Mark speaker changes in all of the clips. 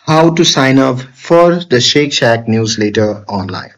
Speaker 1: How to sign up for the Shake Shack newsletter online.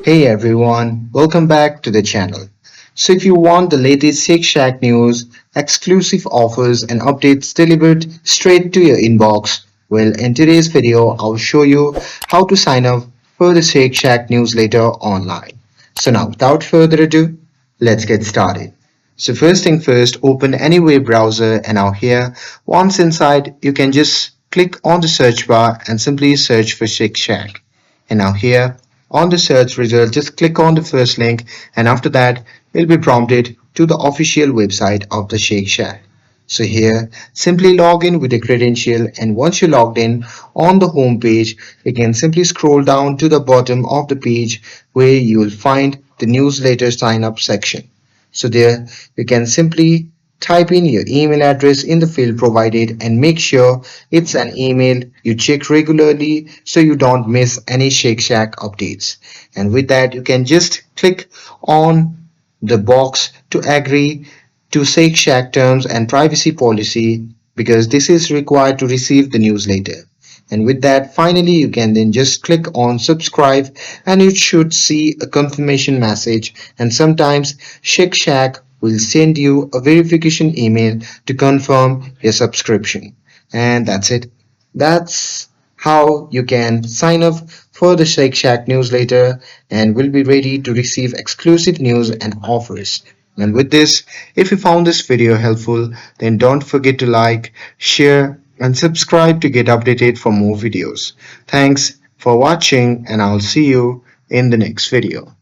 Speaker 1: Hey everyone, welcome back to the channel. So if you want the latest Shake Shack news, exclusive offers and updates delivered straight to your inbox, well in today's video I'll show you how to sign up for the Shake Shack newsletter online. So now without further ado, let's get started. So first thing first, open any web browser and now here, once inside, you can just click on the search bar and simply search for Shake Shack. And now here, on the search result, just click on the first link and after that, you'll be prompted to the official website of the Shake Shack. So here, simply log in with a credential and once you're logged in on the home page, you can simply scroll down to the bottom of the page where you will find the newsletter sign up section. So there you can simply type in your email address in the field provided and make sure it's an email you check regularly so you don't miss any Shake Shack updates. And with that you can just click on the box to agree to Shake Shack terms and privacy policy because this is required to receive the newsletter. And with that, finally, you can then just click on subscribe and you should see a confirmation message. And sometimes Shake Shack will send you a verification email to confirm your subscription. And that's it. That's how you can sign up for the Shake Shack newsletter and will be ready to receive exclusive news and offers. And with this, if you found this video helpful, then don't forget to like, share, and subscribe to get updated for more videos. Thanks for watching, and I'll see you in the next video.